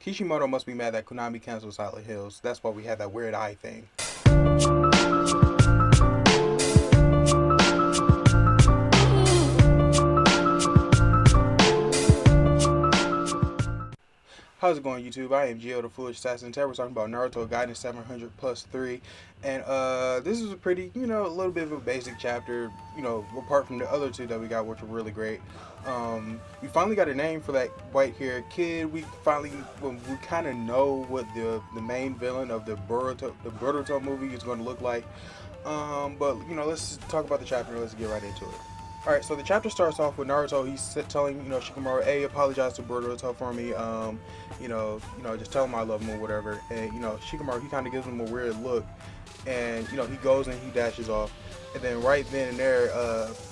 Kishimoto must be mad that Konami canceled Silent Hills. That's why we had that weird eye thing. How's it going, YouTube? I am Gio, the Foolish Assassin. Today we're talking about Naruto Gaiden 700 plus 3. And this is a pretty, a little bit of a basic chapter, apart from the other two that we got, which were really great. We finally got a name for that white-haired kid. We kind of know what the main villain of the Boruto movie is going to look like. But let's talk about the chapter and let's get right into it. Alright, so the chapter starts off with Naruto. He's telling, Shikamaru, hey, apologize to Boruto for me. Just tell him I love him or whatever. And, Shikamaru, he kind of gives him a weird look. And, he goes and he dashes off. And then right then and there,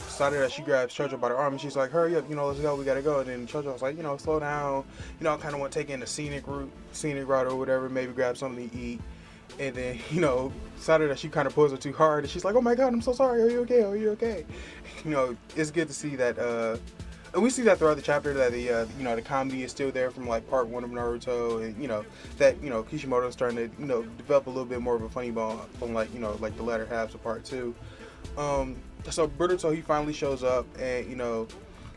Sarada, she grabs Chocho by the arm and she's like, hurry up, let's go, we gotta go. And then Chocho's like, slow down. I kind of want to take in the scenic route or whatever, maybe grab something to eat. And then, Sarada, she kind of pulls her too hard and she's like, oh my god, I'm so sorry, are you okay, are you okay? It's good to see that, and we see that throughout the chapter that the comedy is still there from like part 1 of Naruto, and that Kishimoto's starting to develop a little bit more of a funny bone from like the latter halves of part 2. So Boruto, he finally shows up and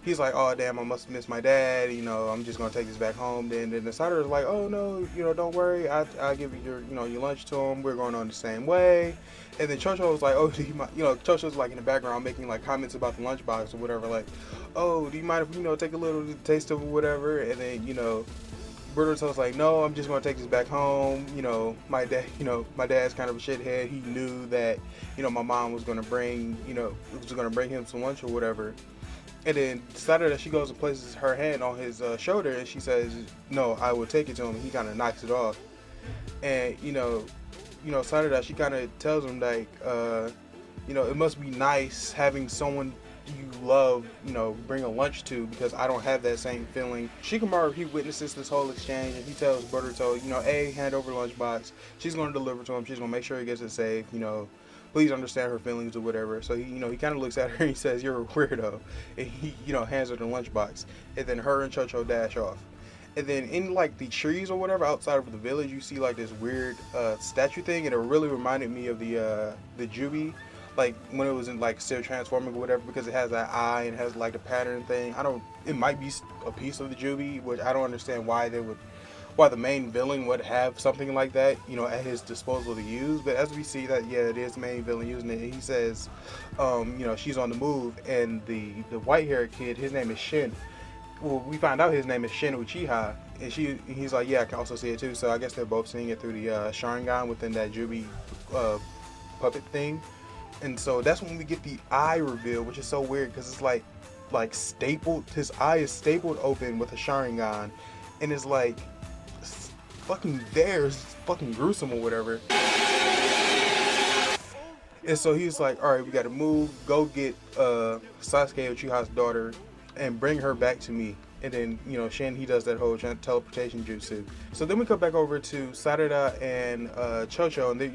he's like, oh damn, I must have missed my dad, I'm just gonna take this back home. Then the Sarada's like, oh no, don't worry, I'll give you your lunch to him, we're going on the same way. And then Chocho was like, oh, do you mind, Chocho's like in the background making like comments about the lunchbox or whatever, like, oh, do you mind if, take a little taste of it, whatever. And then, Boruto's like, no, I'm just going to take this back home. My dad's kind of a shithead. He knew that, my mom was going to bring, him some lunch or whatever. And then Sarada, she goes and places her hand on his shoulder and she says, no, I will take it to him. And he kind of knocks it off. And, Sarada, she kind of tells him like, it must be nice having someone you love, bring a lunch to, because I don't have that same feeling. Shikamaru, he witnesses this whole exchange and he tells Boruto, hey, hand over the lunchbox. She's going to deliver to him. She's going to make sure he gets it safe. Please understand her feelings or whatever. So he, he kind of looks at her and he says, you're a weirdo. And he, hands her the lunchbox. And then her and Chocho dash off. And then in like the trees or whatever outside of the village, you see like this weird statue thing, and it really reminded me of the Jubi, like when it was in like still transforming or whatever, because it has that eye and has like a pattern thing. It might be a piece of the Jubi, which I don't understand why the main villain would have something like that, at his disposal to use. But as we see that, yeah, it is the main villain using it. And he says, she's on the move, and the white-haired kid, his name is Shin. Well, we find out his name is Shin Uchiha, and he's like, yeah, I can also see it too. So I guess they're both seeing it through the Sharingan within that Jubi puppet thing. And so that's when we get the eye reveal, which is so weird because it's like stapled. His eye is stapled open with a Sharingan, and it's like fucking it's fucking gruesome or whatever. And so he's like, all right, we gotta move, go get Sasuke Uchiha's daughter and bring her back to me. And then, Shin, he does that whole teleportation jutsu. So then we come back over to Sarada and Chocho, and they,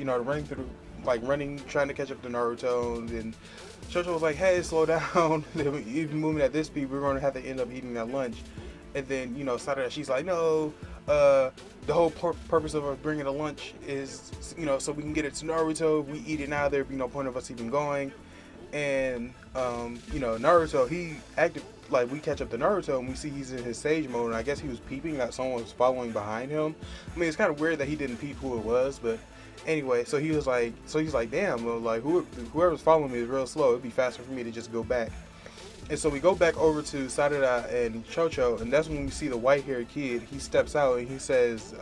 running, trying to catch up to Naruto. And Chocho was like, hey, slow down. Even moving at this speed, we're going to have to end up eating that lunch. And then, Sarada, she's like, no, the whole purpose of us bringing the lunch is, so we can get it to Naruto. If we eat it now, there'd be no point of us even going. And, Naruto, he acted like we catch up to Naruto and we see he's in his sage mode, and I guess he was peeping that someone was following behind him. I mean, it's kind of weird that he didn't peep who it was, but anyway, so he's like, damn, well, like whoever's following me is real slow. It'd be faster for me to just go back. And so we go back over to Sarada and Chocho, and that's when we see the white-haired kid. He steps out and he says,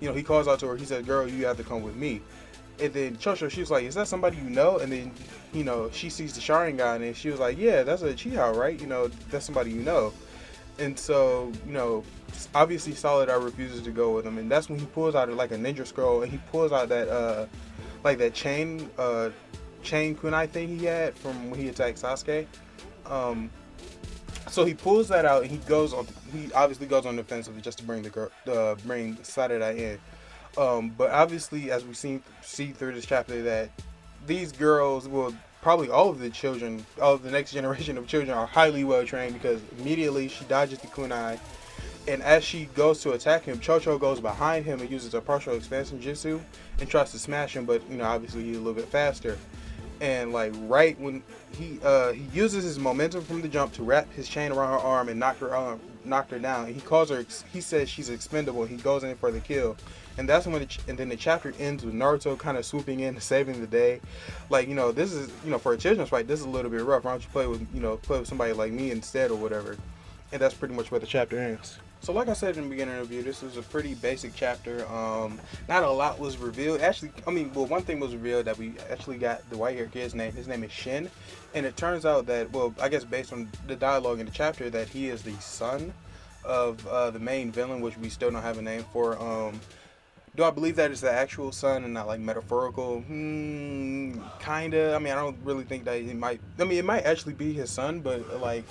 he calls out to her. He says, girl, you have to come with me. And then Chocho, she was like, is that somebody you know? And then, she sees the Sharingan and she was like, yeah, that's a Uchiha, right? That's somebody you know. And so, obviously Sarada refuses to go with him. And that's when he pulls out like a ninja scroll, and he pulls out that, that chain kunai thing he had from when he attacked Sasuke. So he pulls that out and he obviously goes on the offensive just to bring bring Sarada in. But obviously, as we see through this chapter, that these girls, well, probably all of the next generation of children are highly well trained, because immediately she dodges the kunai. And as she goes to attack him, Chocho goes behind him and uses a partial expansion jutsu and tries to smash him, but obviously he's a little bit faster. And like right when he uses his momentum from the jump to wrap his chain around her arm and knock her down. And he says she's expendable. He goes in for the kill, and that's when and then the chapter ends with Naruto kind of swooping in, saving the day. Like this is for a children's fight, this is a little bit rough. Why don't you play with somebody like me instead or whatever? And that's pretty much where the chapter ends. So like I said in the beginning of the review, this was a pretty basic chapter. Not a lot was revealed. Actually, one thing was revealed, that we actually got the white-haired kid's name. His name is Shin. And it turns out that, I guess based on the dialogue in the chapter, that he is the son of the main villain, which we still don't have a name for. Do I believe that is the actual son and not like metaphorical? Kinda. I don't really think that it might actually be his son, but like,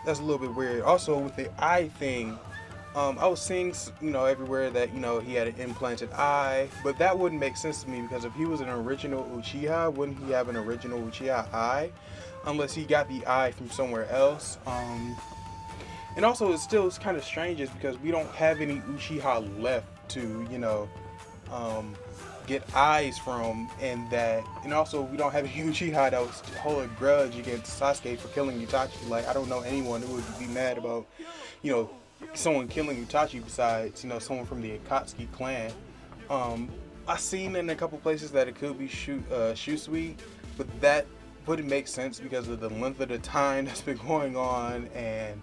that's a little bit weird. Also with the eye thing, I was seeing everywhere that he had an implanted eye, but that wouldn't make sense to me, because if he was an original Uchiha, wouldn't he have an original Uchiha eye? Unless he got the eye from somewhere else. And also it's still kind of strange, is because we don't have any Uchiha left to get eyes from, and also we don't have a Uchiha that was hold a grudge against Sasuke for killing Itachi. Like, I don't know anyone who would be mad about someone killing Itachi besides someone from the Akatsuki clan. I've seen in a couple places that it could be Shusui, but that wouldn't make sense because of the length of the time that's been going on, and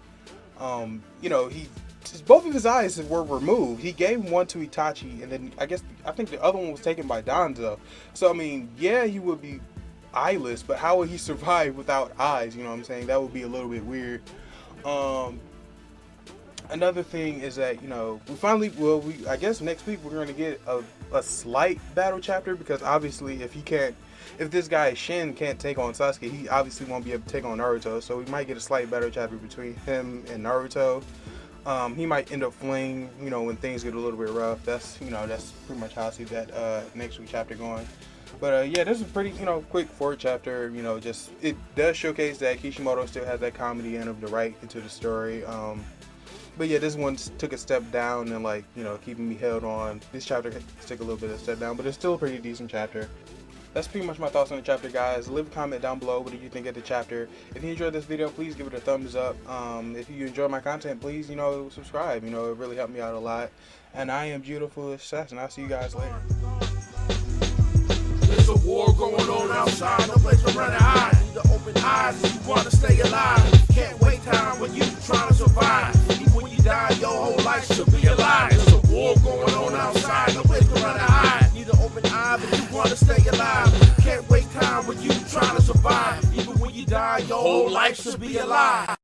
both of his eyes were removed. He gave one to Itachi, and then I think the other one was taken by Danzo. So yeah, he would be eyeless, but how would he survive without eyes? You know what I'm saying? That would be a little bit weird. Another thing is that we finally, I guess next week we're gonna get a slight battle chapter, because obviously if this guy Shin can't take on Sasuke, he obviously won't be able to take on Naruto. So we might get a slight battle chapter between him and Naruto. He might end up fleeing, when things get a little bit rough. That's pretty much how I see that next week chapter going. But yeah, this is a pretty, quick forward chapter. Just it does showcase that Kishimoto still has that comedy in him to write into the story. But yeah, this one took a step down and keeping me held on. This chapter took a little bit of a step down, but it's still a pretty decent chapter. That's pretty much my thoughts on the chapter, guys. Leave a comment down below. What did you think of the chapter? If you enjoyed this video, please give it a thumbs up. If you enjoy my content, please, subscribe. It really helped me out a lot. And I am Beautiful Assassin. I'll see you guys later. There's a war going on outside, no place to run and hide. Need to open eyes if you want to stay alive. Can't wait time when you trying to survive. Even when you die, your whole life should be alive. There's a war going on outside, no place to run and hide. Need to open eyes if you want to stay alive. Can't wait time when you trying to survive. Even when you die, your whole life should be alive.